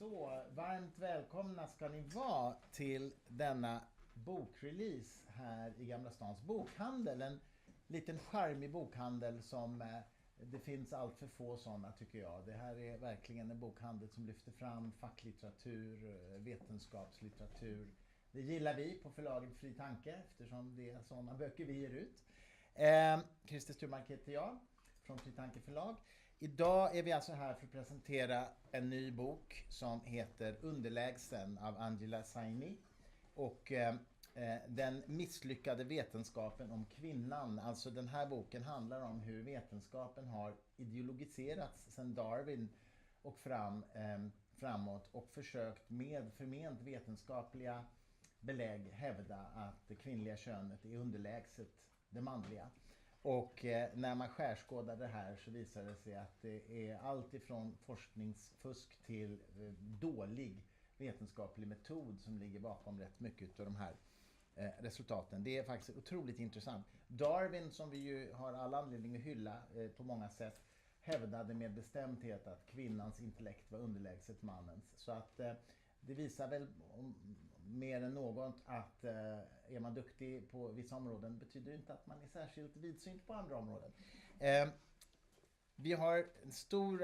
Så varmt välkomna ska ni vara till denna bokrelease här i Gamla stans bokhandel. En liten charmig bokhandel som det finns allt för få sådana, tycker jag. Det här är verkligen en bokhandel som lyfter fram facklitteratur, vetenskapslitteratur. Det gillar vi på förlaget Fri Tanke eftersom det är sådana böcker vi ger ut. Christer Sturmark heter jag från Fri Tanke förlag. Idag är vi alltså här för att presentera en ny bok som heter Underlägsen av Angela Saini. Och den misslyckade vetenskapen om kvinnan. Alltså den här boken handlar om hur vetenskapen har ideologiserats sedan Darwin och framåt och försökt med förment vetenskapliga belägg hävda att det kvinnliga könet är underlägset det manliga. Och när man skärskådar det här så visar det sig att det är allt ifrån forskningsfusk till dålig vetenskaplig metod som ligger bakom rätt mycket av de här resultaten. Det är faktiskt otroligt intressant. Darwin, som vi ju har all anledning att hylla på många sätt, hävdade med bestämdhet att kvinnans intellekt var underlägset mannens. Så att det visar väl mer än något att är man duktig på vissa områden betyder inte att man är särskilt vidsynt på andra områden. Vi har en stor,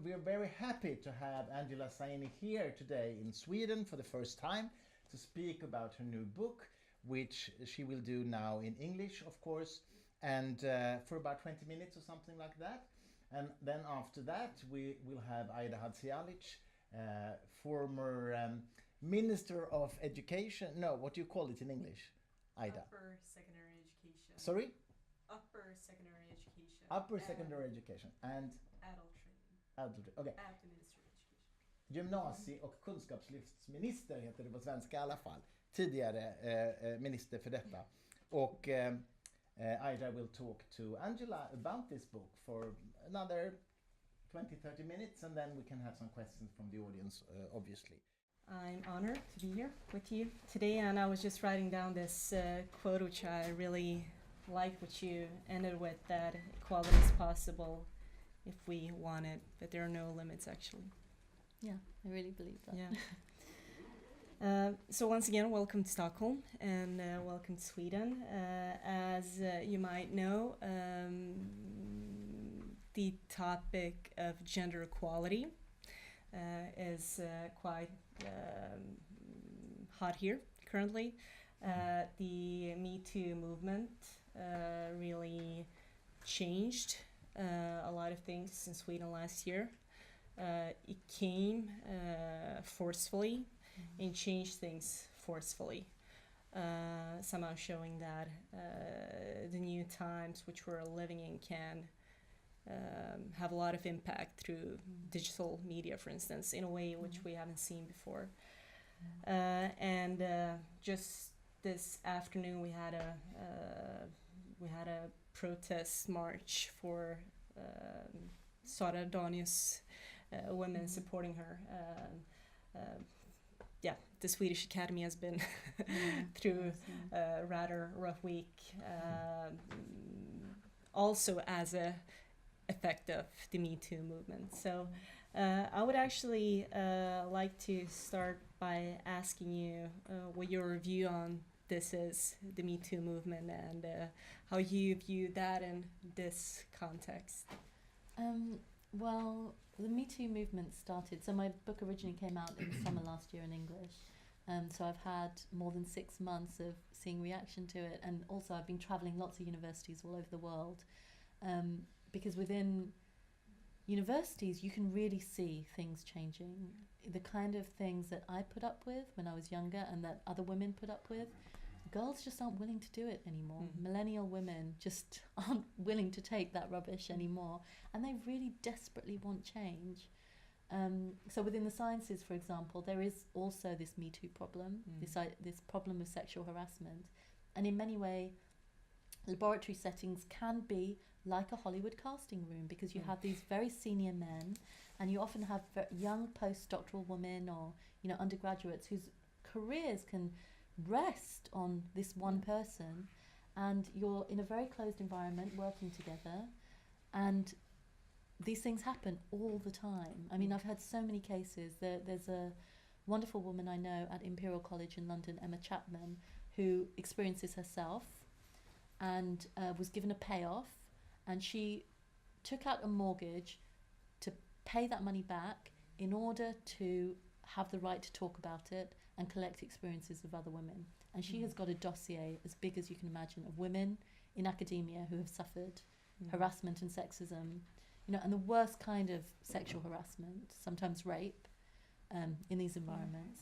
we are very happy to have Angela Saini here today in Sweden for the first time to speak about her new book, which she will do now in English, of course, and for about 20 minutes or something like that. And then after that we will have Aida Hadzialic, former Minister of Education. No, what do you call it in English, Aida? Upper secondary education. Sorry? Upper secondary education. Upper secondary education and adult training. Adult, okay. Administrative education. Gymnasie och kunskapslyftsminister heter det på svenska i alla fall. Tidigare minister för detta. Och Aida will talk to Angela about this book for another 20-30 minutes, and then we can have some questions from the audience, obviously. I'm honored to be here with you today, and I was just writing down this quote which I really like, which you ended with, that equality is possible if we want it, but there are no limits actually. Yeah, I really believe that. Yeah. So once again, welcome to Stockholm and welcome to Sweden. As you might know, the topic of gender equality is quite hot here currently. The Me Too movement really changed a lot of things in Sweden last year. It came forcefully and changed things forcefully. Somehow showing that the new times which we're living in can have a lot of impact through digital media, for instance, in a way which we haven't seen before. And just this afternoon we had a protest march for Sara Danius, women supporting her. The Swedish Academy has been through a rather rough week, also as a effect of the Me Too movement. So I would actually like to start by asking you what your view on this is, the Me Too movement, and how you view that in this context. Well, the Me Too movement started, so my book originally came out in the summer last year in English. So I've had more than 6 months of seeing reaction to it, and also I've been traveling lots of universities all over the world, because within universities you can really see things changing. The kind of things that I put up with when I was younger and that other women put up with, girls just aren't willing to do it anymore. Millennial women just aren't willing to take that rubbish anymore, and they really desperately want change. So within the sciences, for example, there is also this Me Too problem, this problem of sexual harassment, and in many ways laboratory settings can be like a Hollywood casting room, because you have these very senior men, and you often have young postdoctoral women or undergraduates whose careers can rest on this one person, and you're in a very closed environment working together, and these things happen all the time. I mean, I've had so many cases. There's a wonderful woman I know at Imperial College in London, Emma Chapman, who experiences herself and was given a payoff, and she took out a mortgage to pay that money back in order to have the right to talk about it and collect experiences of other women. And she has got a dossier as big as you can imagine of women in academia who have suffered harassment and sexism, you know, and the worst kind of sexual harassment, sometimes rape, in these environments.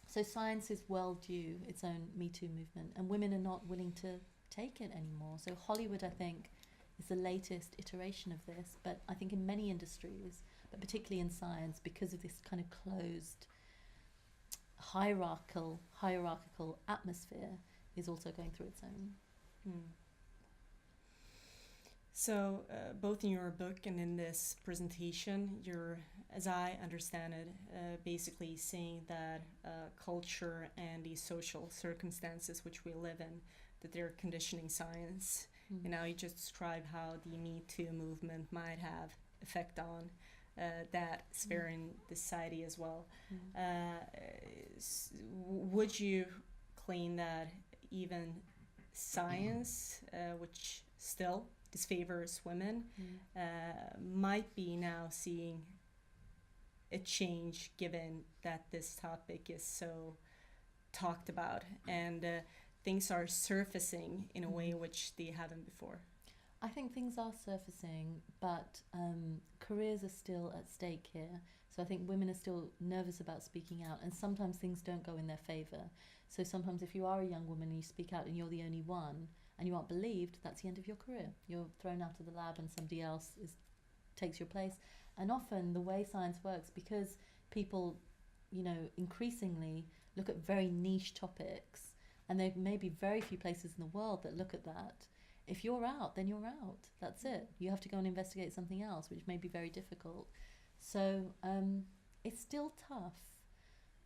So science is well due its own Me Too movement, and women are not willing to take it anymore. So Hollywood, I think, is the latest iteration of this, but I think in many industries, but particularly in science, because of this kind of closed hierarchical atmosphere, is also going through its own. So both in your book and in this presentation, you're, as I understand it, basically saying that culture and the social circumstances which we live in, that they're conditioning science. And now you just describe how the Me Too movement might have effect on that sphere in the society as well. Would you claim that even science, which still disfavors women, might be now seeing a change, given that this topic is so talked about and things are surfacing in a way which they haven't before? I think things are surfacing, but careers are still at stake here. So I think women are still nervous about speaking out, and sometimes things don't go in their favour. So sometimes if you are a young woman and you speak out and you're the only one and you aren't believed, that's the end of your career. You're thrown out of the lab and somebody else takes your place. And often the way science works, because people, you know, increasingly look at very niche topics, and there may be very few places in the world that look at that. If you're out, then you're out. That's it. You have to go and investigate something else, which may be very difficult. So it's still tough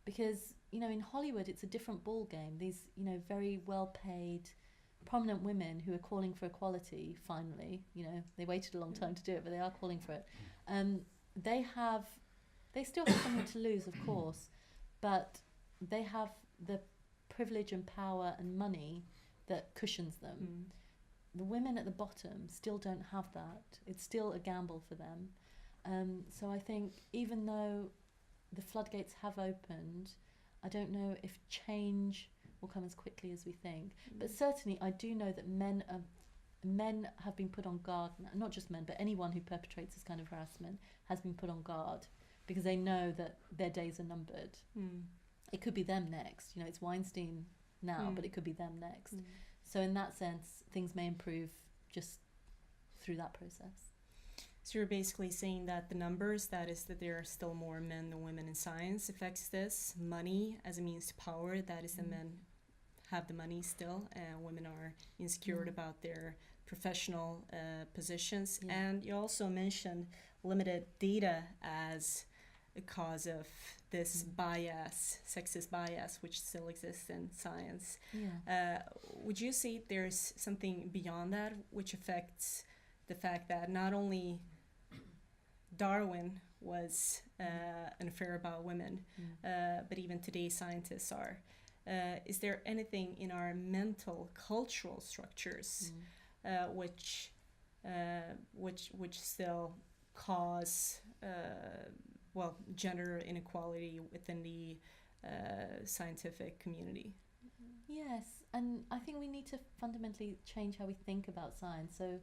because, you know, in Hollywood, it's a different ball game. These, you know, very well-paid, prominent women who are calling for equality, finally, you know, they waited a long time to do it, but they are calling for it. They still have something to lose, of course, but they have the privilege and power and money that cushions them. The women at the bottom still don't have that. It's still a gamble for them. So I think even though the floodgates have opened, I don't know if change will come as quickly as we think. But certainly I do know that men have been put on guard, not just men, but anyone who perpetrates this kind of harassment has been put on guard because they know that their days are numbered. It could be them next. You know, it's Weinstein now, but it could be them next. So in that sense, things may improve just through that process. So you're basically saying that the numbers, that is that there are still more men than women in science, affects this. Money as a means to power, that is the men have the money still, and women are insecure about their professional positions. And you also mentioned limited data as a cause of this bias, sexist bias, which still exists in science. Would you say there's something beyond that which affects the fact that not only Darwin was unfair about women, but even today's scientists are? Is there anything in our mental, cultural structures which still cause gender inequality within the scientific community? Yes, and I think we need to fundamentally change how we think about science. So,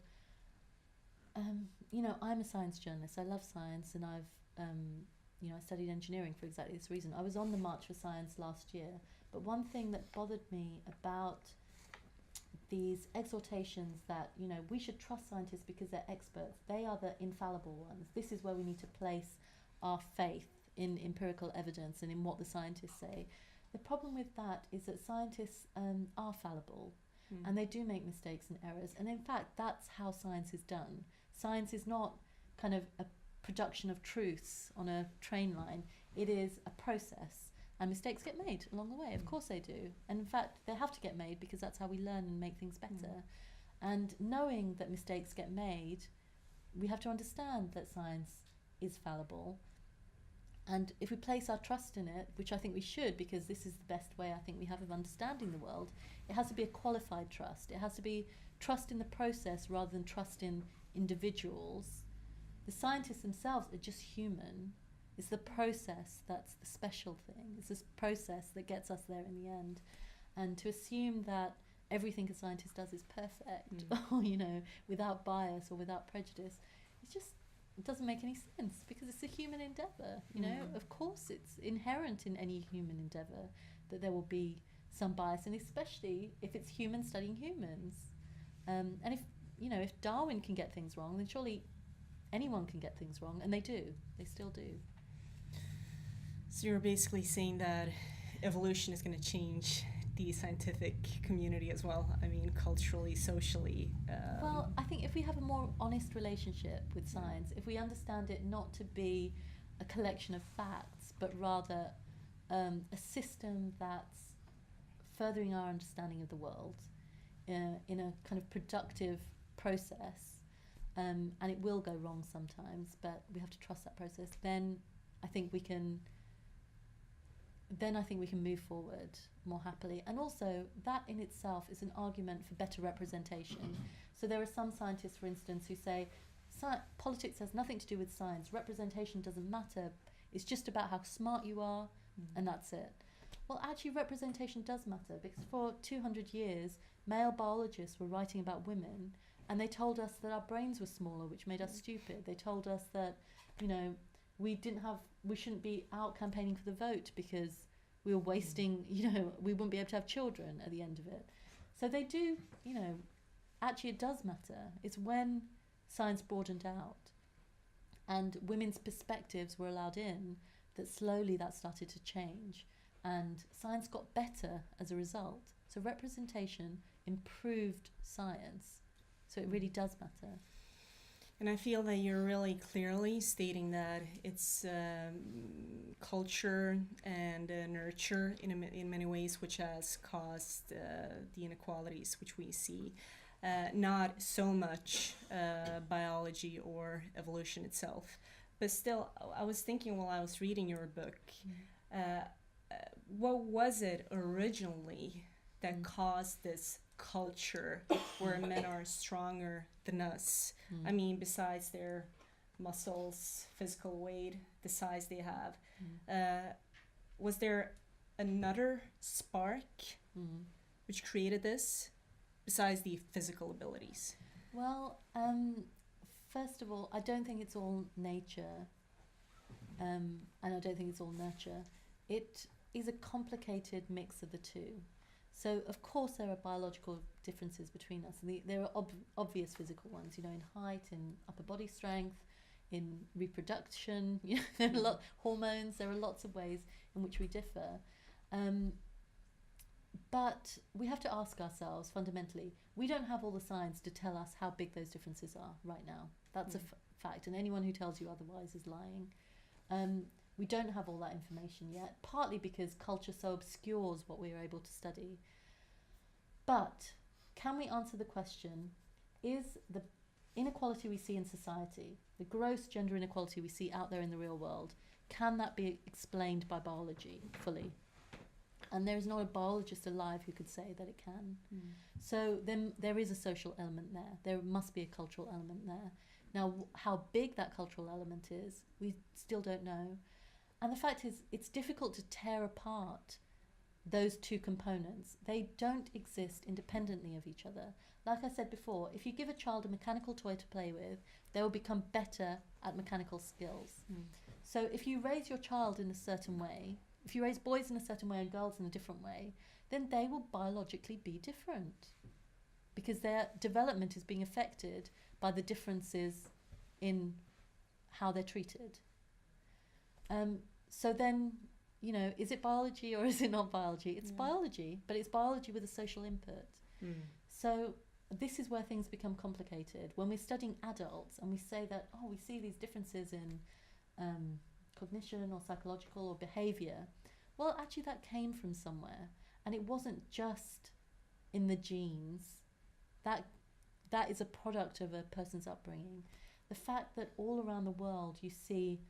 you know, I'm a science journalist. I love science, and I've, you know, I studied engineering for exactly this reason. I was on the March for Science last year, but one thing that bothered me about these exhortations that, you know, we should trust scientists because they're experts. They are the infallible ones. This is where we need to place our faith in empirical evidence and in what the scientists say. The problem with that is that scientists are fallible, and they do make mistakes and errors. And in fact, that's how science is done. Science is not kind of a production of truths on a train line. It is a process, and mistakes get made along the way. Of course they do. And in fact, they have to get made because that's how we learn and make things better. And knowing that mistakes get made we have to understand that science is fallible. And if we place our trust in it, which I think we should, because this is the best way I think we have of understanding the world, it has to be a qualified trust. It has to be trust in the process rather than trust in individuals. The scientists themselves are just human. It's the process that's the special thing. It's this process that gets us there in the end. And to assume that everything a scientist does is perfect, or, you know, without bias or without prejudice, it doesn't make any sense, because it's a human endeavour. You know, of course, it's inherent in any human endeavour that there will be some bias, and especially if it's humans studying humans. And if Darwin can get things wrong, then surely anyone can get things wrong, and they do. They still do. So you're basically saying that evolution is going to change the scientific community as well. I mean, culturally, socially. Well, I think if we have a more honest relationship with science, if we understand it not to be a collection of facts, but rather a system that's furthering our understanding of the world in a kind of productive process, and it will go wrong sometimes, but we have to trust that process, then I think we can move forward more happily. And also, that in itself is an argument for better representation. So there are some scientists, for instance, who say politics has nothing to do with science, representation doesn't matter, it's just about how smart you are, and that's it. Well, actually, representation does matter, because for 200 years, male biologists were writing about women, and they told us that our brains were smaller, which made us stupid. They told us that, you know, we shouldn't be out campaigning for the vote because we were wasting, you know, we wouldn't be able to have children at the end of it. So they do, you know, actually it does matter. It's when science broadened out and women's perspectives were allowed in that slowly that started to change, and science got better as a result. So representation improved science. So it really does matter. And I feel that you're really clearly stating that it's culture and nurture in many ways which has caused the inequalities which we see. Not so much biology or evolution itself. But still, I was thinking while I was reading your book, what was it originally that caused this culture where men are stronger than us? I mean, besides their muscles, physical weight, the size they have, was there another spark which created this besides the physical abilities? Well, first of all, I don't think it's all nature, and I don't think it's all nurture. It is a complicated mix of the two. So, of course, there are biological differences between us. And there are obvious physical ones, you know, in height, in upper body strength, in reproduction, you know, there are hormones, there are lots of ways in which we differ. But we have to ask ourselves, fundamentally, we don't have all the science to tell us how big those differences are right now. That's a fact, and anyone who tells you otherwise is lying. We don't have all that information yet, partly because culture so obscures what we are able to study. But can we answer the question, is the inequality we see in society, the gross gender inequality we see out there in the real world, can that be explained by biology fully? And there is not a biologist alive who could say that it can. So then there is a social element there. There must be a cultural element there. Now, how big that cultural element is, we still don't know. And the fact is, it's difficult to tear apart those two components. They don't exist independently of each other. Like I said before, if you give a child a mechanical toy to play with, they will become better at mechanical skills. So if you raise your child in a certain way, if you raise boys in a certain way and girls in a different way, then they will biologically be different, because their development is being affected by the differences in how they're treated. So then, you know, is it biology or is it not biology? It's biology, but it's biology with a social input. So this is where things become complicated. When we're studying adults and we say that, oh, we see these differences in cognition or psychological or behaviour, well, actually that came from somewhere, and it wasn't just in the genes. That is a product of a person's upbringing. the fact that all around the world you see,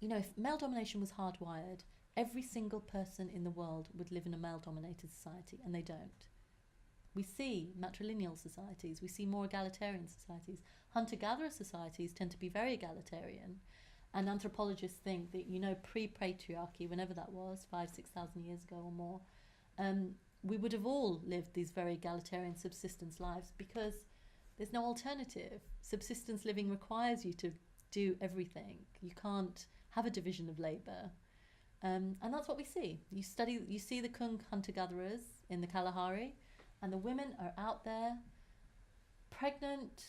if male domination was hardwired, every single person in the world would live in a male-dominated society, and they don't. We see matrilineal societies, we see more egalitarian societies. Hunter-gatherer societies tend to be very egalitarian, and anthropologists think that, pre-patriarchy, whenever that was, 5,000-6,000 years ago or more, we would have all lived these very egalitarian subsistence lives because there's no alternative. Subsistence living requires you to do everything. You can't have a division of labour. And that's what we see. You see the Kung hunter-gatherers in the Kalahari, and the women are out there, pregnant,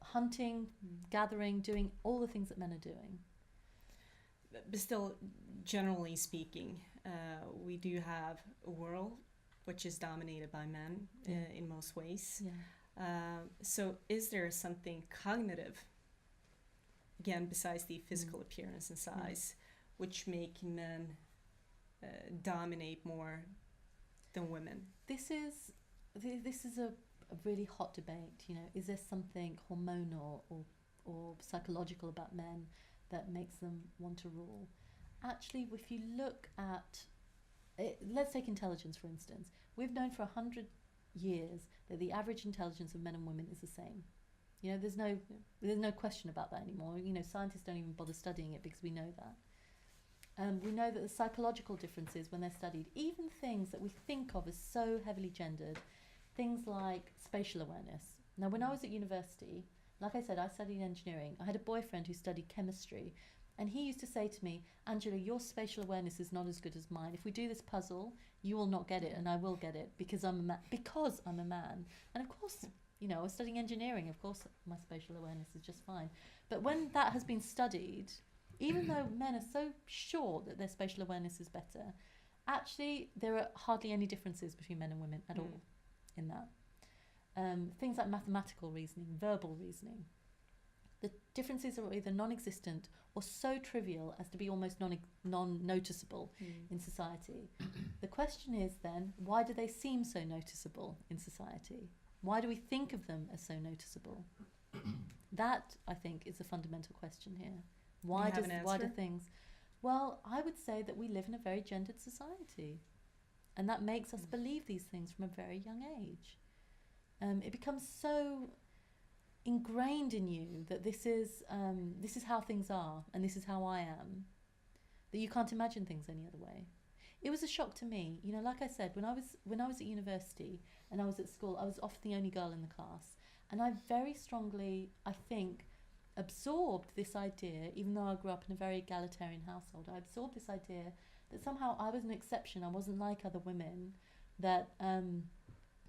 hunting, gathering, doing all the things that men are doing. But still, generally speaking, we do have a world which is dominated by men in most ways. Yeah. So is there something cognitive, again, besides the physical appearance and size, which make men dominate more than women? This is a really hot debate. Is there something hormonal or psychological about men that makes them want to rule? Actually, if you look at let's take intelligence, for instance. We've known for 100 years that the average intelligence of men and women is the same. There's no question about that anymore. Scientists don't even bother studying it because we know that. We know that the psychological differences, when they're studied, even things that we think of as so heavily gendered, things like spatial awareness. Now, when I was at university, like I said, I studied engineering. I had a boyfriend who studied chemistry, and he used to say to me, Angela, your spatial awareness is not as good as mine. If we do this puzzle, you will not get it, and I will get it because I'm a man. And of course, I was studying engineering. Of course, my spatial awareness is just fine. But when that has been studied, even though men are so sure that their spatial awareness is better, actually there are hardly any differences between men and women at all in that. Things like mathematical reasoning, verbal reasoning. The differences are either non-existent or so trivial as to be almost non-noticeable in society. The question is then, why do they seem so noticeable in society? Why do we think of them as so noticeable? That, I think, is a fundamental question here. Why do things... Well, I would say that we live in a very gendered society, and that makes us believe these things from a very young age. It becomes so ingrained in you that this is how things are, and this is how I am, that you can't imagine things any other way. It was a shock to me. Like I said, when I was at university and I was at school, I was often the only girl in the class, and I very strongly, I think, absorbed this idea, even though I grew up in a very egalitarian household, I absorbed this idea that somehow I was an exception, I wasn't like other women, that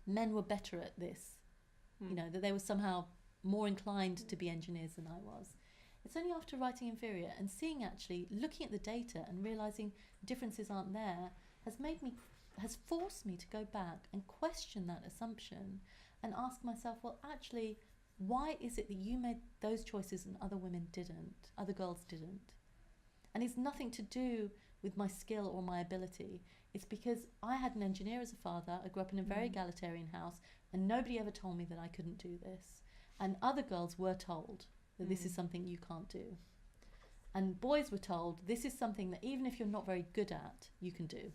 men were better at this, that they were somehow more inclined to be engineers than I was. It's only after writing Inferior and seeing, actually, looking at the data and realising differences aren't there, has forced me to go back and question that assumption and ask myself, well, actually, why is it that you made those choices and other girls didn't? And it's nothing to do with my skill or my ability. It's because I had an engineer as a father, I grew up in a very egalitarian house, and nobody ever told me that I couldn't do this. And other girls were told that this is something you can't do. And boys were told this is something that even if you're not very good at, you can do.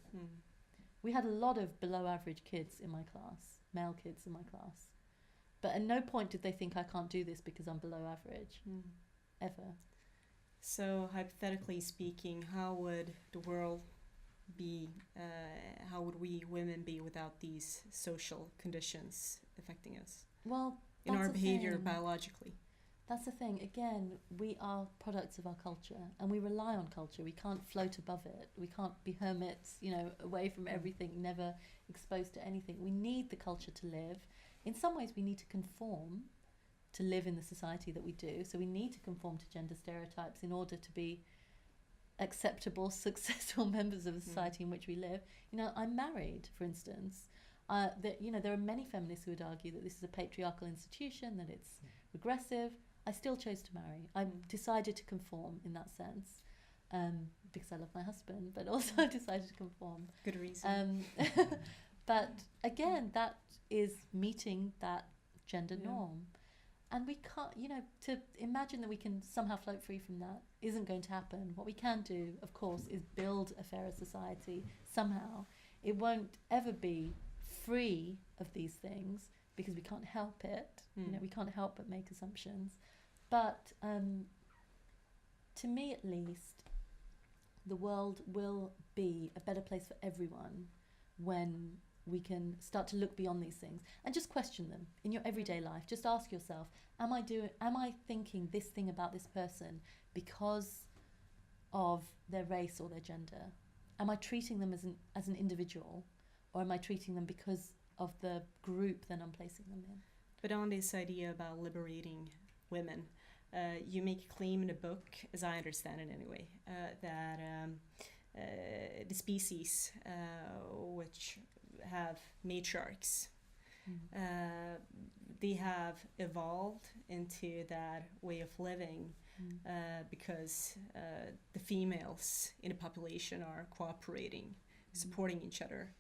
We had a lot of below average kids in my class, male kids in my class. But at no point did they think I can't do this because I'm below average, ever. So hypothetically speaking, how would the world be, how would we women be without these social conditions affecting us? Well, in our behavior biologically. That's the thing. Again, we are products of our culture, and we rely on culture. We can't float above it. We can't be hermits, away from everything, never exposed to anything. We need the culture to live. In some ways, we need to conform to live in the society that we do. So we need to conform to gender stereotypes in order to be acceptable, successful members of the society in which we live. I'm married, for instance. There are many feminists who would argue that this is a patriarchal institution, that it's regressive. I still chose to marry. I decided to conform in that sense, because I love my husband, but also I decided to conform. Good reason. But again, that is meeting that gender norm. And we can't, to imagine that we can somehow float free from that isn't going to happen. What we can do, of course, is build a fairer society somehow. It won't ever be free of these things because we can't help it. We can't help but make assumptions. But to me, at least, the world will be a better place for everyone when we can start to look beyond these things and just question them in your everyday life. Just ask yourself, am I thinking this thing about this person because of their race or their gender? Am I treating them as an individual, or am I treating them because of the group that I'm placing them in? But on this idea about liberating women, you make a claim in the book, as I understand it anyway, that the species which have matriarchs, they have evolved into that way of living because the females in the population are cooperating, supporting each other.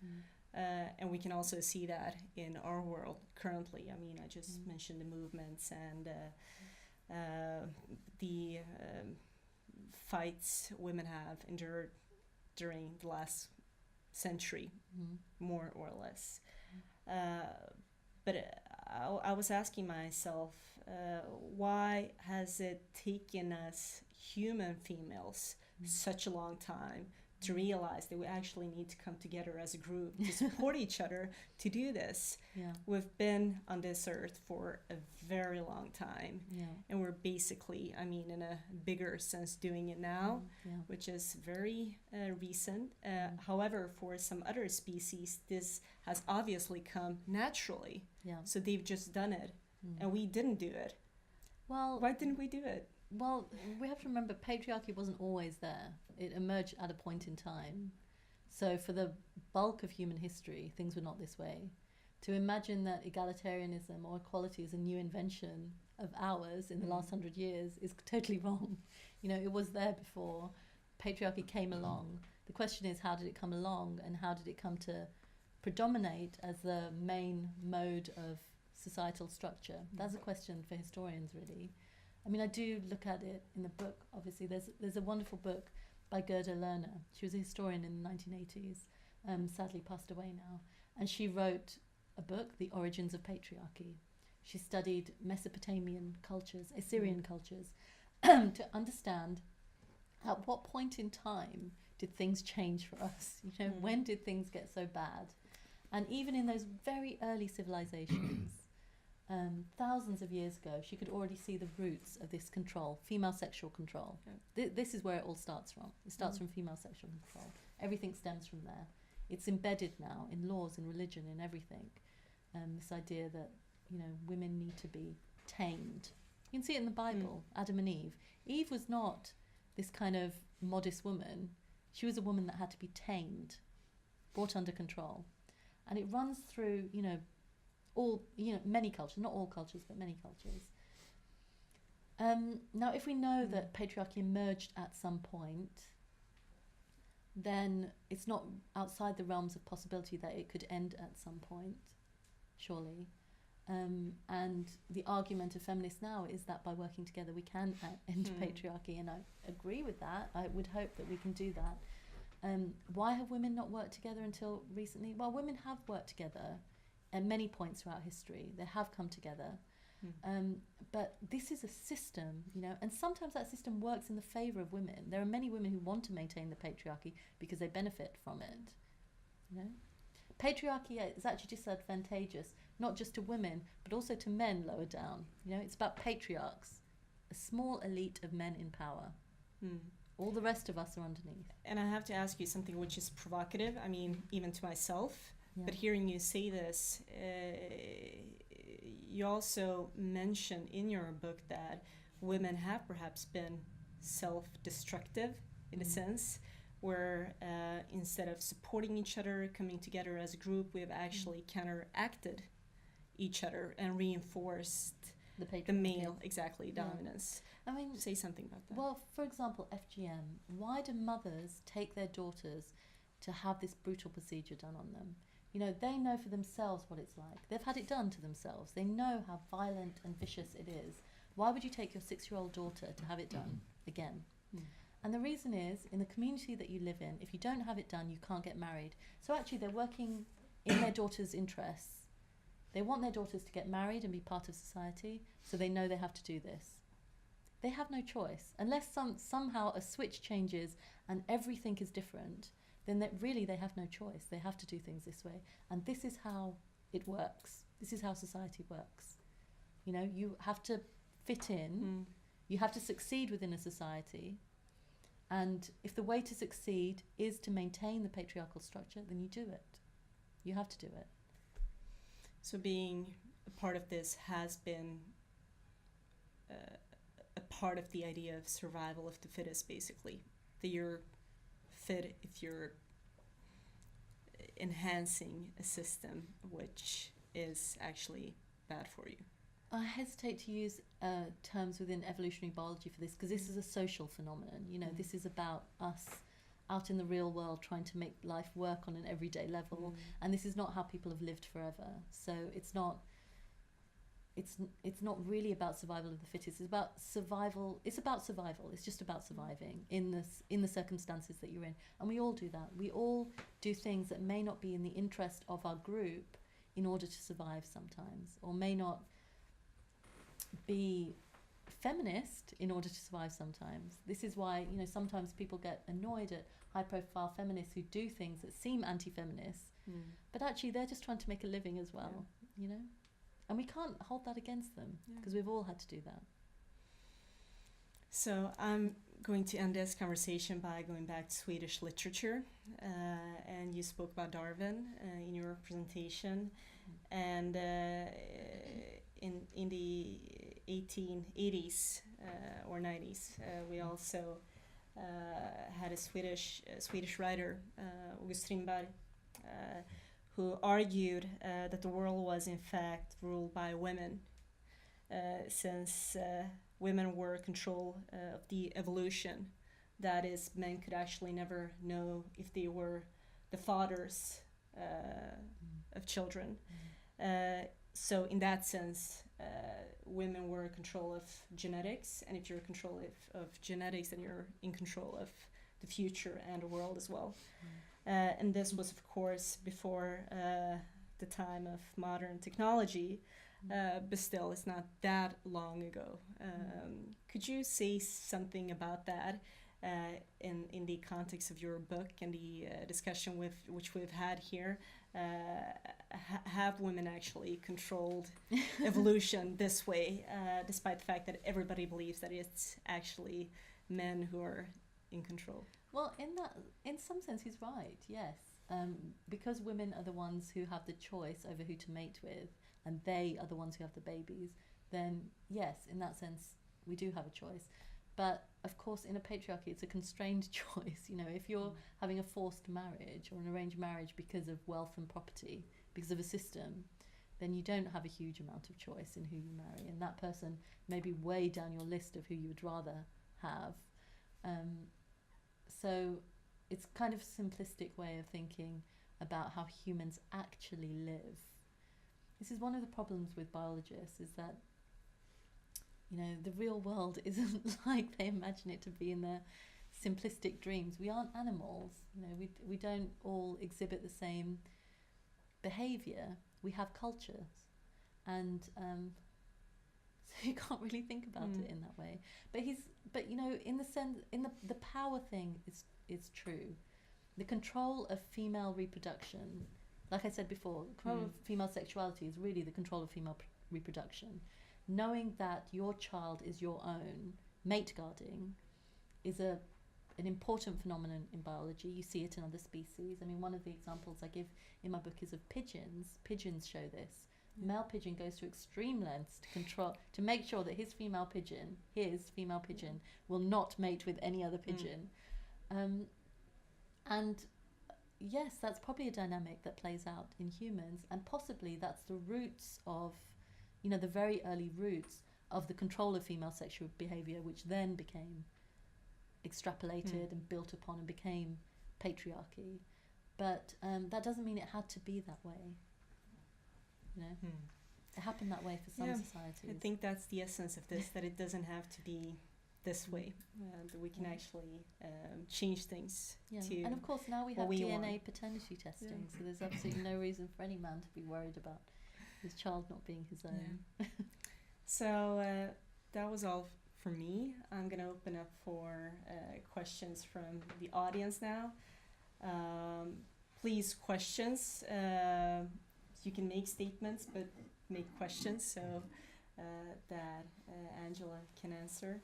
And we can also see that in our world currently. I mean, I just mentioned the movements and the fights women have endured during the last century, more or less. But I was asking myself, why has it taken us human females such a long time to realize that we actually need to come together as a group to support each other to do this? We've been on this earth for a very long time, and we're basically, I mean, in a bigger sense, doing it now, which is very recent. However, for some other species, this has obviously come naturally. So they've just done it, and we didn't do it. Well, why didn't we do it? Well, we have to remember patriarchy wasn't always there. It emerged at a point in time. So for the bulk of human history, things were not this way. To imagine that egalitarianism or equality is a new invention of ours in the last 100 years is totally wrong. It was there before. Patriarchy came along. The question is, how did it come along, and how did it come to predominate as the main mode of societal structure? That's a question for historians, really. I mean, I do look at it in the book, obviously. There's a wonderful book by Gerda Lerner. She was a historian in the 1980s, sadly passed away now. And she wrote a book, The Origins of Patriarchy. She studied Mesopotamian cultures, Assyrian cultures, to understand at what point in time did things change for us? When did things get so bad? And even in those very early civilizations, thousands of years ago, she could already see the roots of this control, female sexual control. This is where it all starts from. It starts from female sexual control. Everything stems from there. It's embedded now in laws, in religion, in everything. This idea that, women need to be tamed. You can see it in the Bible, Adam and Eve. Eve was not this kind of modest woman. She was a woman that had to be tamed, brought under control. And it runs through, many cultures, not all cultures, but many cultures. Now, if we know that patriarchy emerged at some point, then it's not outside the realms of possibility that it could end at some point, surely. And the argument of feminists now is that by working together we can end patriarchy, and I agree with that. I would hope that we can do that. Why have women not worked together until recently? Well, women have worked together at many points throughout history. They have come together. But this is a system, and sometimes that system works in the favour of women. There are many women who want to maintain the patriarchy because they benefit from it. Patriarchy is actually disadvantageous, not just to women, but also to men lower down. It's about patriarchs, a small elite of men in power. All the rest of us are underneath. And I have to ask you something which is provocative, I mean, even to myself. But hearing you say this, you also mention in your book that women have perhaps been self-destructive in a sense, where instead of supporting each other, coming together as a group, we have actually counteracted each other and reinforced the male, dominance. I mean, say something about that. Well, for example, FGM. Why do mothers take their daughters to have this brutal procedure done on them? You know, they know for themselves what it's like. They've had it done to themselves. They know how violent and vicious it is. Why would you take your 6-year-old daughter to have it done again? And the reason is, in the community that you live in, if you don't have it done, you can't get married. So actually they're working in their daughter's interests. They want their daughters to get married and be part of society, so they know they have to do this. They have no choice. Unless somehow a switch changes and everything is different, then they have no choice. They have to do things this way. And this is how it works. This is how society works. You know, you have to fit in. You have to succeed within a society. And if the way to succeed is to maintain the patriarchal structure, then you do it. You have to do it. So being a part of this has been a part of the idea of survival of the fittest, basically. That you're fit if you're enhancing a system which is actually bad for you. I hesitate to use terms within evolutionary biology for this, because this is a social phenomenon. You know, this is about us out in the real world trying to make life work on an everyday level, and this is not how people have lived forever. So it's not really about survival of the fittest. It's about survival. It's about survival. It's just about surviving in the circumstances that you're in, and we all do that. We all do things that may not be in the interest of our group in order to survive sometimes, or may not be feminist in order to survive sometimes. This is why, you know, sometimes people get annoyed at high-profile feminists who do things that seem anti-feminist, but actually they're just trying to make a living as well, you know? And we can't hold that against them, because we've all had to do that. So I'm going to end this conversation by going back to Swedish literature, and you spoke about Darwin in your presentation, and in the 1880s or 90s, we also had a Swedish writer, August Strindberg, who argued that the world was in fact ruled by women, since women were in control of the evolution. That is, men could actually never know if they were the fathers of children. So in that sense, women were in control of genetics, and if you're in control of genetics, then you're in control of the future and the world as well. And this was, of course, before the time of modern technology, but still, it's not that long ago. Could you say something about that in the context of your book and the discussion which we've had here? Have women actually controlled evolution this way, despite the fact that everybody believes that it's actually men who are in control? Well, in some sense, he's right, yes. Because women are the ones who have the choice over who to mate with, and they are the ones who have the babies, then yes, in that sense, we do have a choice. But of course, in a patriarchy, it's a constrained choice. You know, if you're having a forced marriage or an arranged marriage because of wealth and property, because of a system, then you don't have a huge amount of choice in who you marry. And that person may be way down your list of who you would rather have. So it's kind of a simplistic way of thinking about how humans actually live. This is one of the problems with biologists, is that, you know, the real world isn't like they imagine it to be in their simplistic dreams. We aren't animals. You know, we don't all exhibit the same behavior. We have cultures, and so you can't really think about it in that way. But you know, in the sense, the power thing is true. The control of female reproduction, like I said before, the control of female sexuality is really the control of female reproduction. Knowing that your child is your own, mate guarding, is an important phenomenon in biology. You see it in other species. I mean, one of the examples I give in my book is of pigeons. Pigeons show this. Male pigeon goes to extreme lengths to make sure that his female pigeon will not mate with any other pigeon. And yes, that's probably a dynamic that plays out in humans, and possibly that's the roots of, you know, the very early roots of the control of female sexual behavior, which then became extrapolated and built upon and became patriarchy. but that doesn't mean it had to be that way. You know, it happened that way for some societies. I think that's the essence of this, that it doesn't have to be this way, that we can actually change things to. And of course now we have we DNA want. paternity testing, so there's absolutely no reason for any man to be worried about his child not being his own. So that was all for me. I'm going to open up for questions from the audience now. Please, questions. You can make statements, but make questions so that Angela can answer.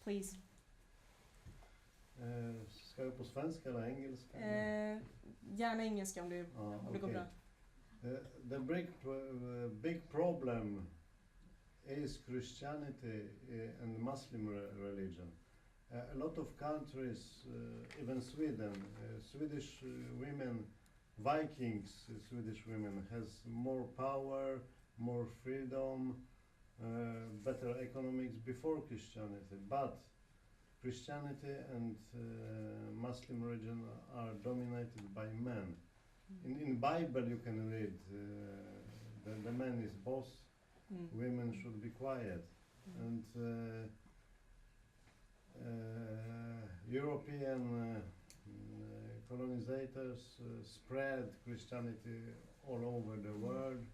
Please. Ska vi på svenska eller engelska? Gärna engelska om det går bra. The big problem is Christianity and Muslim religion. A lot of countries, even Sweden, Swedish women, Vikings, Swedish women has more power, more freedom, better economics before Christianity, but Christianity and Muslim religion are dominated by men. In Bible you can read the man is boss, women should be quiet, and European colonizators spread Christianity all over the world.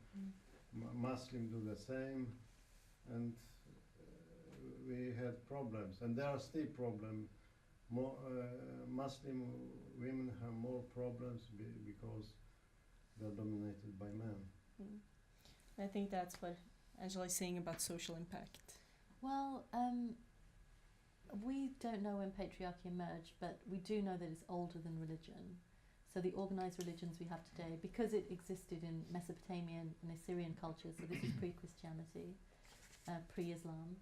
Muslims do the same, and we had problems, and there are still problems. Muslim women have more problems because they're dominated by men. I think that's what Angela is saying about social impact. Well, we don't know when patriarchy emerged, but we do know that it's older than religion. So the organized religions we have today, because it existed in Mesopotamian and Assyrian cultures, so this is pre-Christianity, pre-Islam,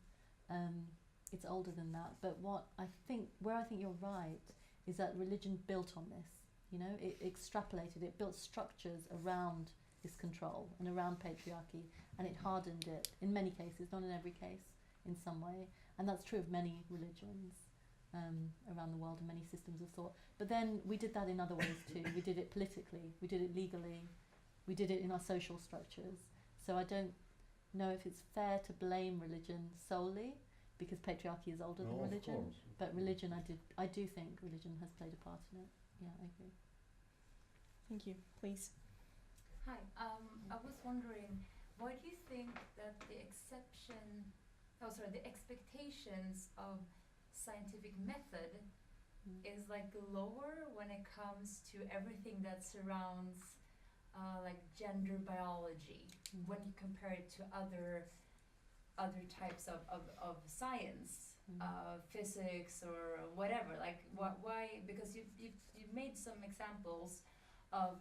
it's older than that. But where I think you're right is that religion built on this. You know, it extrapolated, it built structures around this control and around patriarchy, and it hardened it in many cases, not in every case, in some way. And that's true of many religions around the world and many systems of thought. But then we did that in other ways too. We did it politically, we did it legally, we did it in our social structures. So I don't know if it's fair to blame religion solely, because patriarchy is older than religion. But religion, I do think religion has played a part in it. Yeah, I agree. Thank you. Please. Hi. I was wondering, why do you think that the expectations of scientific method is like lower when it comes to everything that surrounds like gender biology when you compare it to other types of science, physics or whatever? Like why? Because you've made some examples of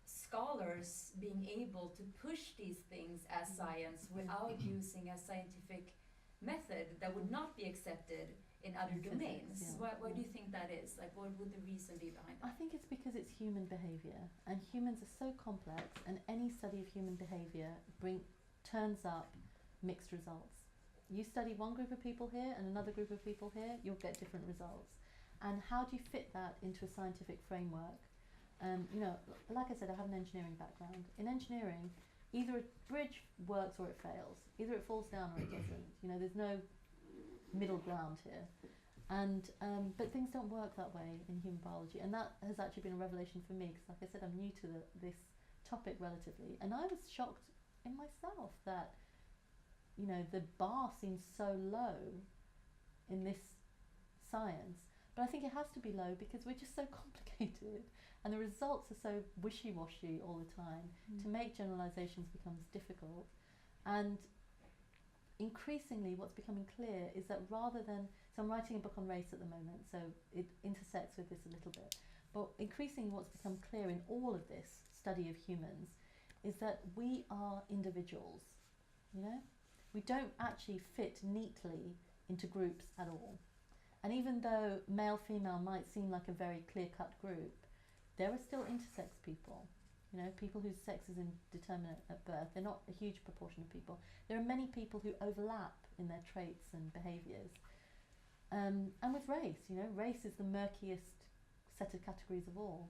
scholars being able to push these things as science without using a scientific method that would not be accepted in other domains. Why do you think that is? Like, what would the reason be behind that? I think it's because it's human behavior, and humans are so complex, and any study of human behavior turns up mixed results. You study one group of people here and another group of people here, you'll get different results. And how do you fit that into a scientific framework? You know, like I said, I have an engineering background. In engineering, either a bridge works or it fails. Either it falls down or it doesn't. You know, there's no middle ground here. And but things don't work that way in human biology, and that has actually been a revelation for me, because like I said, I'm new to this topic relatively, and I was shocked in myself that, you know, the bar seems so low in this science. But I think it has to be low because we're just so complicated, and the results are so wishy-washy all the time. To make generalizations becomes difficult, and increasingly what's becoming clear is that rather than, so I'm writing a book on race at the moment, so it intersects with this a little bit, but increasingly what's become clear in all of this study of humans is that we are individuals, you know? We don't actually fit neatly into groups at all. And even though male-female might seem like a very clear-cut group, there are still intersex people, you know, people whose sex is indeterminate at birth. They're not a huge proportion of people. There are many people who overlap in their traits and behaviours. And with race, you know, race is the murkiest set of categories of all.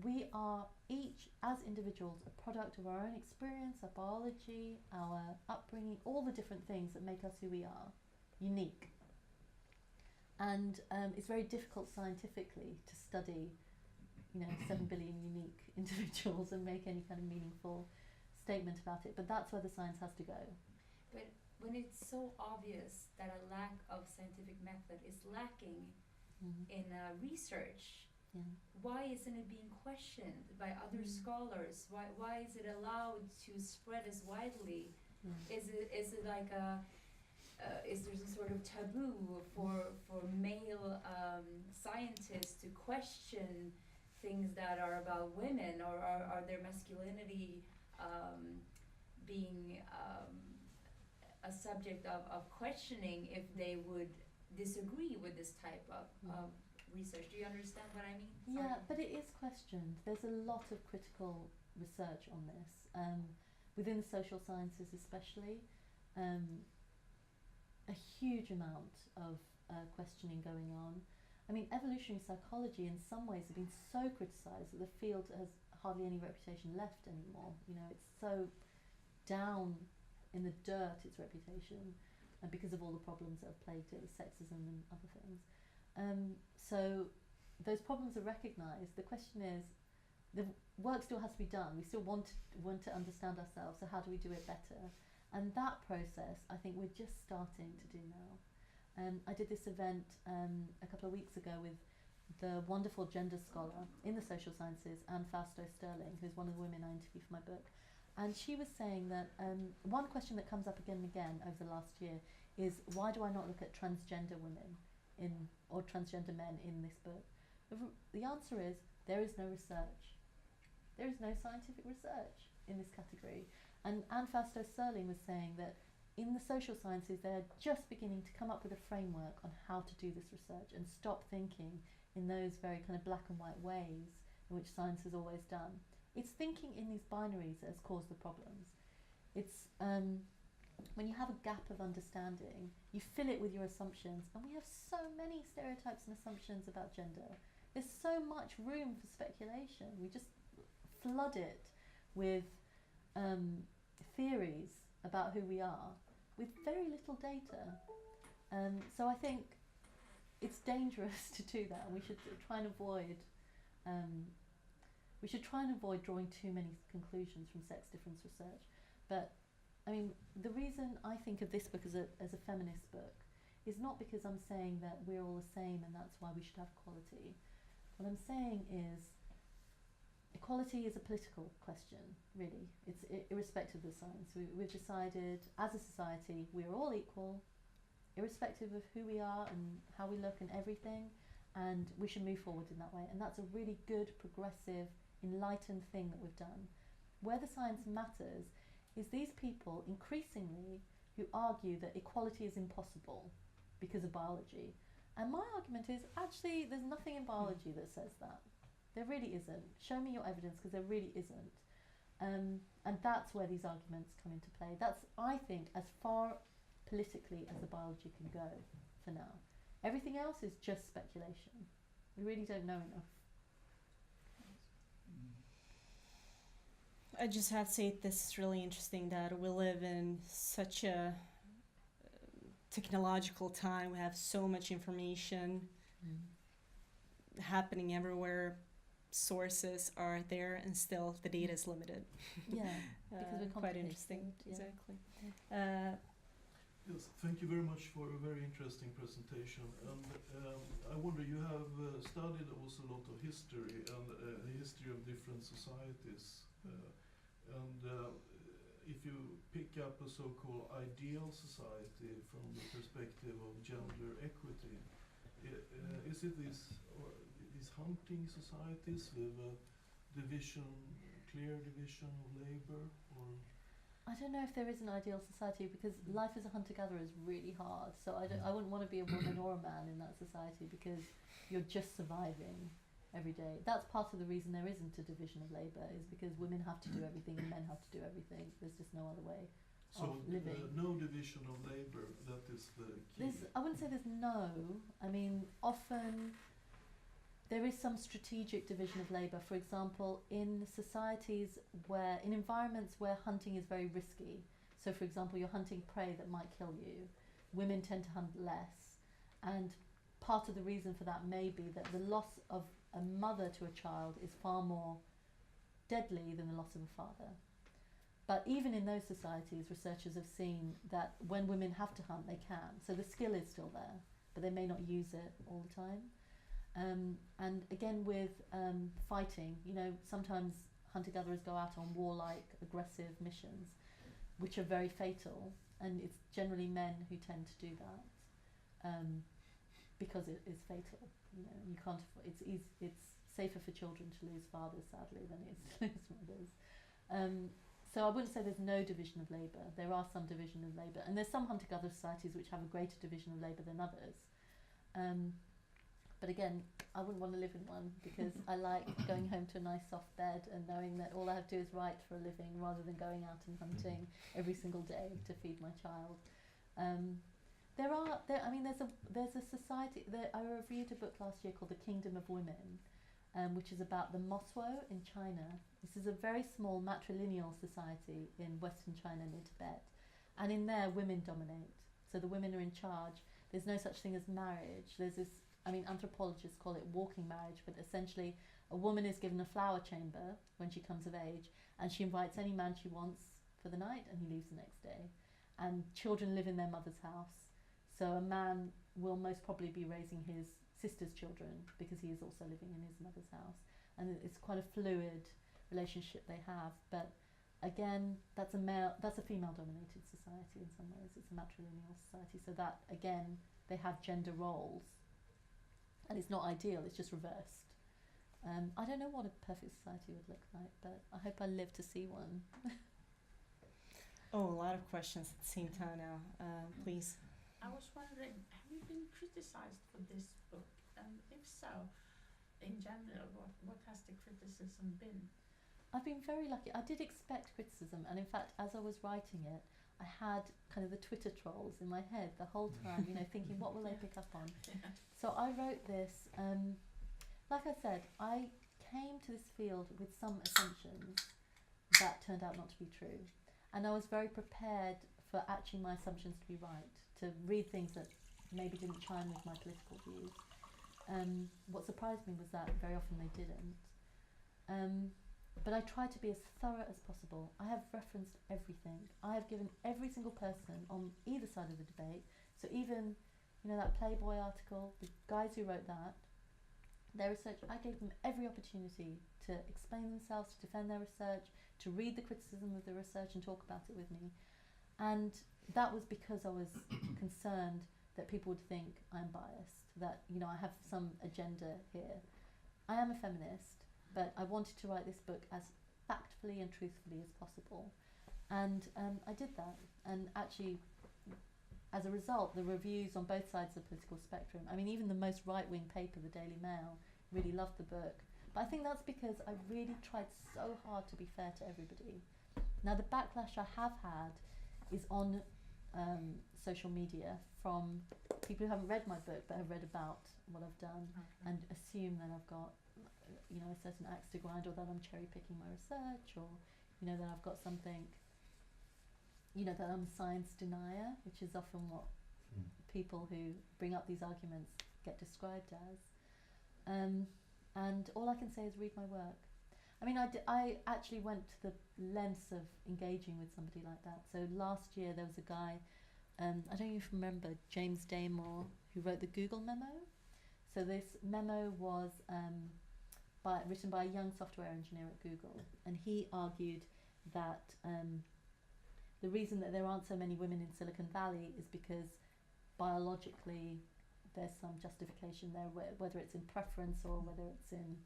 we are each, as individuals, a product of our own experience, our biology, our upbringing, all the different things that make us who we are, unique. And it's very difficult scientifically to study, 7 billion unique individuals and make any kind of meaningful statement about it. But that's where the science has to go. But when it's so obvious that a lack of scientific method is lacking in research, why isn't it being questioned by other scholars? Why is it allowed to spread as widely? Is it like is there some sort of taboo for male scientists to question things that are about women, or are their masculinity being a subject of questioning if they would disagree with this type of research? Do you understand what I mean? Yeah, but it is questioned. There's a lot of critical research on this, within the social sciences especially. A huge amount of questioning going on. I mean, evolutionary psychology in some ways has been so criticised that the field has hardly any reputation left anymore. It's so down in the dirt, its reputation, and because of all the problems that have plagued it with sexism and other things. So those problems are recognised. The question is, the work still has to be done. We still want to understand ourselves, so how do we do it better? And that process, I think we're just starting to do now. I did this event a couple of weeks ago with the wonderful gender scholar in the social sciences, Anne Fausto Sterling, who's one of the women I interviewed for my book. And she was saying that one question that comes up again and again over the last year is, why do I not look at transgender women or transgender men in this book? The answer is, there is no research. There is no scientific research in this category. And Anne Fausto Sterling was saying that in the social sciences, they're just beginning to come up with a framework on how to do this research and stop thinking in those very kind of black and white ways in which science has always done. It's thinking in these binaries that has caused the problems. It's when you have a gap of understanding, you fill it with your assumptions, and we have so many stereotypes and assumptions about gender. There's so much room for speculation. We just flood it with theories about who we are with very little data. So I think it's dangerous to do that. We should try and avoid drawing too many conclusions from sex difference research. But I mean, the reason I think of this book as a feminist book is not because I'm saying that we're all the same and that's why we should have equality. What I'm saying is equality is a political question, really. It's irrespective of the science. We've decided as a society we're all equal, irrespective of who we are and how we look and everything, and we should move forward in that way. And that's a really good, progressive, enlightened thing that we've done. Where the science matters is these people increasingly who argue that equality is impossible because of biology. And my argument is, actually, there's nothing in biology that says that. There really isn't. Show me your evidence, because there really isn't. And that's where these arguments come into play. That's, I think, as far politically as the biology can go for now. Everything else is just speculation. We really don't know enough. I just have to say this is really interesting that we live in such a technological time. We have so much information happening everywhere. Sources are there, and still the data is limited. Yeah, because we're quite interesting. Yeah. Exactly. Yes, thank you very much for a very interesting presentation. And I wonder, you have studied also a lot of history and the history of different societies. If you pick up a so-called ideal society from the perspective of gender equity, is it these hunting societies with a clear division of labor, or? I don't know if there is an ideal society, because life as a hunter-gatherer is really hard. So I wouldn't want to be a woman or a man in that society, because you're just surviving every day. That's part of the reason there isn't a division of labour, is because women have to do everything and men have to do everything. There's just no other way of living. No division of labour, that is the key. I wouldn't say there's no. I mean, often there is some strategic division of labour. For example, in societies where, in environments where hunting is very risky, so for example, you're hunting prey that might kill you, women tend to hunt less. And part of the reason for that may be that the loss of a mother to a child is far more deadly than the loss of a father. But even in those societies, researchers have seen that when women have to hunt, they can. So the skill is still there, but they may not use it all the time. And again with fighting, you know, sometimes hunter-gatherers go out on warlike, aggressive missions, which are very fatal, and it's generally men who tend to do that because it is fatal. You know, you can't. It's safer for children to lose fathers, sadly, than it is to lose mothers. So I wouldn't say there's no division of labour. There are some division of labour, and there's some hunter-gatherer societies which have a greater division of labour than others. But again, I wouldn't want to live in one because I like going home to a nice soft bed and knowing that all I have to do is write for a living rather than going out and hunting every single day to feed my child. There's a society. I reviewed a book last year called The Kingdom of Women, which is about the Moswo in China. This is a very small matrilineal society in Western China near Tibet, and in there women dominate. So the women are in charge. There's no such thing as marriage. There's this. Anthropologists call it walking marriage, but essentially a woman is given a flower chamber when she comes of age, and she invites any man she wants for the night, and he leaves the next day. And children live in their mother's house. So a man will most probably be raising his sister's children because he is also living in his mother's house. And it's quite a fluid relationship they have. But again, that's a female-dominated society in some ways. It's a matrilineal society. So that, again, they have gender roles. And it's not ideal, it's just reversed. I don't know what a perfect society would look like, but I hope I live to see one. Oh, a lot of questions at the same time now. Please. I was wondering, have you been criticized for this book? And if so, in general, what has the criticism been? I've been very lucky. I did expect criticism, and in fact, as I was writing it, I had kind of the Twitter trolls in my head the whole time, you know, thinking, what will they pick up on? Yeah. So I wrote this, like I said, I came to this field with some assumptions that turned out not to be true. And I was very prepared for actually my assumptions to be right, to read things that maybe didn't chime with my political views. What surprised me was that very often they didn't. But I tried to be as thorough as possible. I have referenced everything. I have given every single person on either side of the debate. So even, you know, that Playboy article, the guys who wrote that, their research, I gave them every opportunity to explain themselves, to defend their research, to read the criticism of the research and talk about it with me. And that was because I was concerned that people would think I'm biased, that, you know, I have some agenda here. I am a feminist, but I wanted to write this book as factfully and truthfully as possible. And I did that. And actually, as a result, the reviews on both sides of the political spectrum, I mean, even the most right-wing paper, the Daily Mail, really loved the book. But I think that's because I really tried so hard to be fair to everybody. Now, the backlash I have had is on social media from people who haven't read my book but have read about what I've done and assume that I've got, you know, a certain axe to grind, or that I'm cherry picking my research, or, you know, that I've got something, you know, that I'm a science denier, which is often what people who bring up these arguments get described as. And all I can say is read my work. I mean, I actually went to the lengths of engaging with somebody like that. So last year there was a guy, I don't know if you remember, James Damore, who wrote the Google Memo. So this memo was written by a young software engineer at Google, and he argued that the reason that there aren't so many women in Silicon Valley is because biologically there's some justification there, whether it's in preference or whether it's in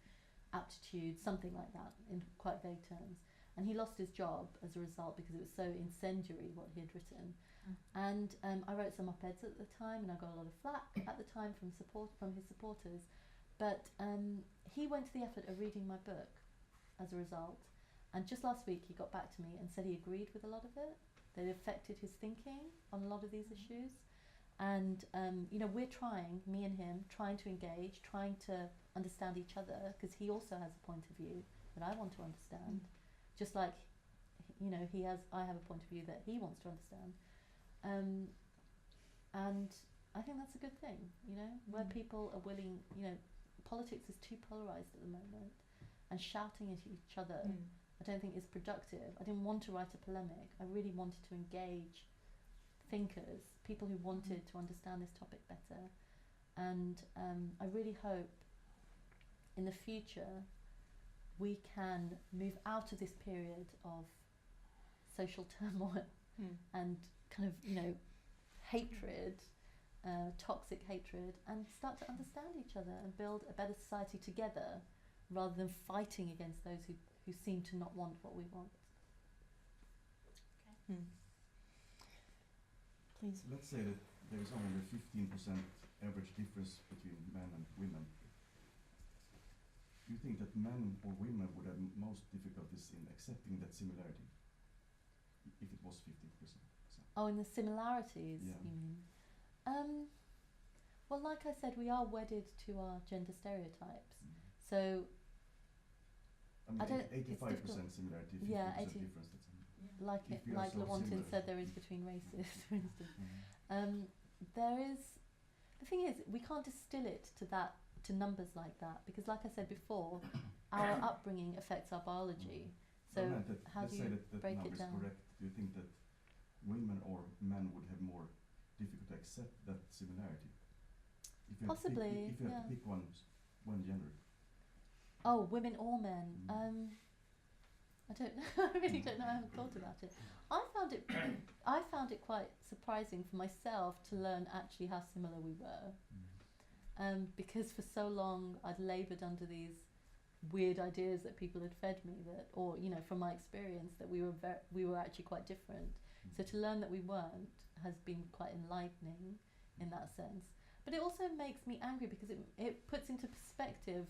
aptitude, something like that, in quite vague terms. And he lost his job as a result because it was so incendiary what he had written. And I wrote some op-eds at the time, and I got a lot of flack at the time from his supporters. But he went to the effort of reading my book as a result. And just last week he got back to me and said he agreed with a lot of it, that it affected his thinking on a lot of these issues. And you know, we're trying, me and him, trying to engage, trying to understand each other, because he also has a point of view that I want to understand, just like, you know, I have a point of view that he wants to understand, and I think that's a good thing, you know, where people are willing, you know, politics is too polarized at the moment, and shouting at each other I don't think is productive. I didn't want to write a polemic. I really wanted to engage thinkers, people who wanted to understand this topic better, and I really hope in the future we can move out of this period of social turmoil and kind of, you know, hatred, toxic hatred, and start to understand each other and build a better society together, rather than fighting against those who seem to not want what we want. Please. Let's say that there is only a 15% average difference between men and women. Do you think that men or women would have most difficulties in accepting that similarity if it was 15%? Oh, in the similarities, Yeah. you mean? Well, like I said, we are wedded to our gender stereotypes. So I mean, I don't- 85% similarity, 50% Yeah, difference. That's like If we are like so Lewontin similar. said, there is between races, for instance. There is, the thing is, we can't distill it to numbers like that, because like I said before, our upbringing affects our biology. So I meant that, how let's do say you that break number it is down? correct. Do you think that women or men would have more difficult to accept that similarity? If you Possibly, if you have yeah. to pick one gender. Oh, women or men? I don't know. I really don't know. I haven't thought about it. I found it quite surprising for myself to learn actually how similar we were, because for so long I'd laboured under these weird ideas that people had fed me, that, or you know, from my experience, that we were actually quite different. So to learn that we weren't has been quite enlightening in that sense. But it also makes me angry, because it puts into perspective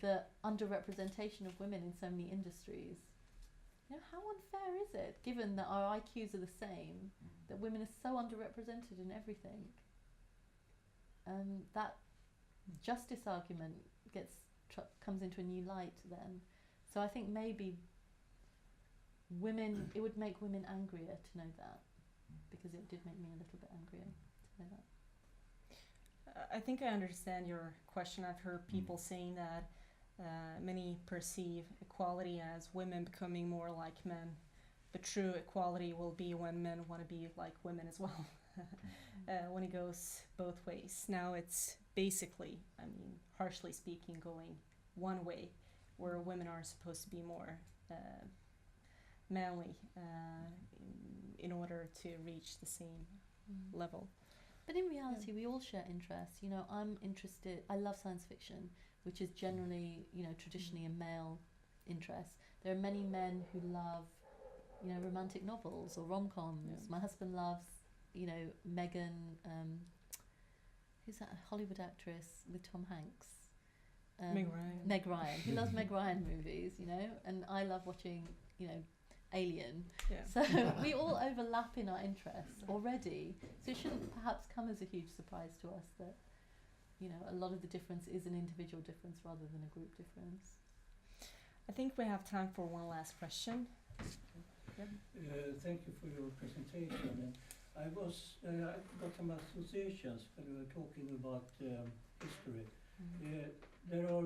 the underrepresentation of women in so many industries. You know, how unfair is it, given that our IQs are the same, that women are so underrepresented in everything? That justice argument comes into a new light then. So I think maybe it would make women angrier to know that, because it did make me a little bit angrier to know that. I think I understand your question. I've heard people saying that many perceive equality as women becoming more like men, but true equality will be when men want to be like women as well, when it goes both ways. Now it's basically, I mean, harshly speaking, going one way, where women are supposed to be more manly in order to reach the same level. But in reality, we all share interests. You know, I love science fiction, which is generally, you know, traditionally a male interest. There are many men who love, you know, romantic novels or rom-coms. Yeah. My husband loves, you know, Megan, who's that Hollywood actress with Tom Hanks? Meg Ryan. Meg Ryan. He loves Meg Ryan movies, you know, and I love watching, you know, Alien. Yeah. So we all overlap in our interests already. So it shouldn't perhaps come as a huge surprise to us that, you know, a lot of the difference is an individual difference rather than a group difference. I think we have time for one last question. Thank you for your presentation. I got some associations when we were talking about history. There are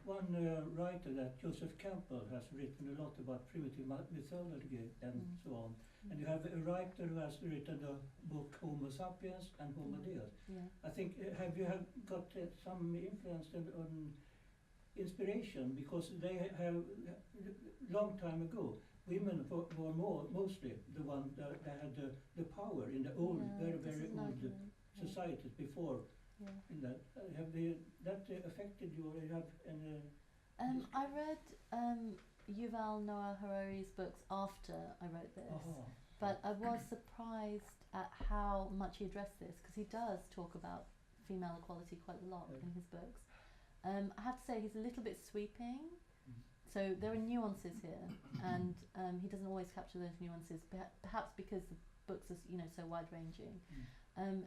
one writer, that Joseph Campbell, has written a lot about primitive mythology and so on. And you have a writer who has written the book Homo sapiens and Homo Deus. Yeah. I think, have you got some influence on inspiration? Because they have, long time ago, women were mostly the one that had the power in the old, very old societies before. Yeah. In that, have that affected you, or you have any? I read Yuval Noah Harari's books after I wrote this, but I was surprised at how much he addressed this, because he does talk about female equality quite a lot in his books. I have to say he's a little bit sweeping, so there are nuances here, and he doesn't always capture those nuances, perhaps because the books are, you know, so wide-ranging.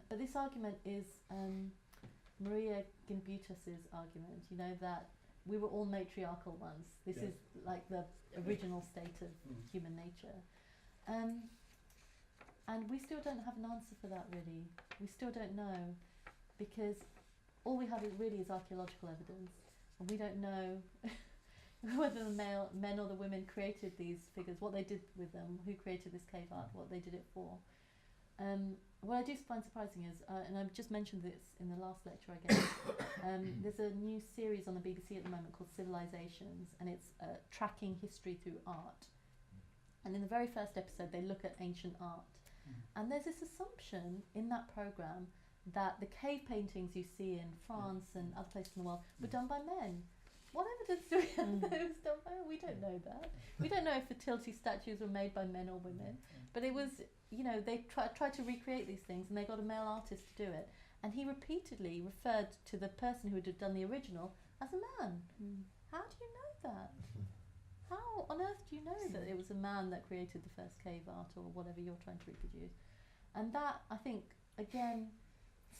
But this argument is Maria Gimbutas's argument, you know, that we were all matriarchal once. This is like the original state of human nature. And we still don't have an answer for that, really. We still don't know, because all we have really is archaeological evidence, and we don't know whether the men or the women created these figures, what they did with them, who created this cave art, what they did it for. What I do find surprising is, and I've just mentioned this in the last lecture I gave, there's a new series on the BBC at the moment called Civilizations, and it's tracking history through art. And in the very first episode, they look at ancient art. And there's this assumption in that programme that the cave paintings you see in France and other places in the world were done by men. What evidence do we have that it was done by men? We don't know that. We don't know if fertility statues were made by men or women. But it was, you know, they tried to recreate these things, and they got a male artist to do it. And he repeatedly referred to the person who had done the original as a man. How do you know that? How on earth do you know that it was a man that created the first cave art or whatever you're trying to reproduce? And that, I think, again,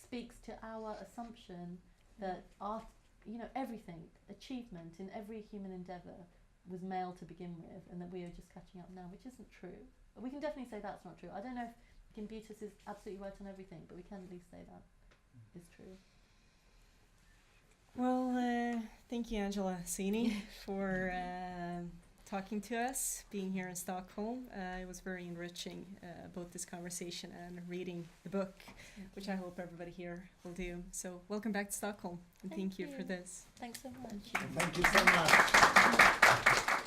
speaks to our assumption that art, you know, everything, achievement in every human endeavour was male to begin with, and that we are just catching up now, which isn't true. But we can definitely say that's not true. I don't know if Gimbutas is absolutely right on everything, but we can at least say that is true. Well, thank you, Angela Saini, for talking to us, being here in Stockholm. It was very enriching, both this conversation and reading the book, which I hope everybody here will do. So welcome back to Stockholm, and thank you for this. Thanks so much. Thank you so much.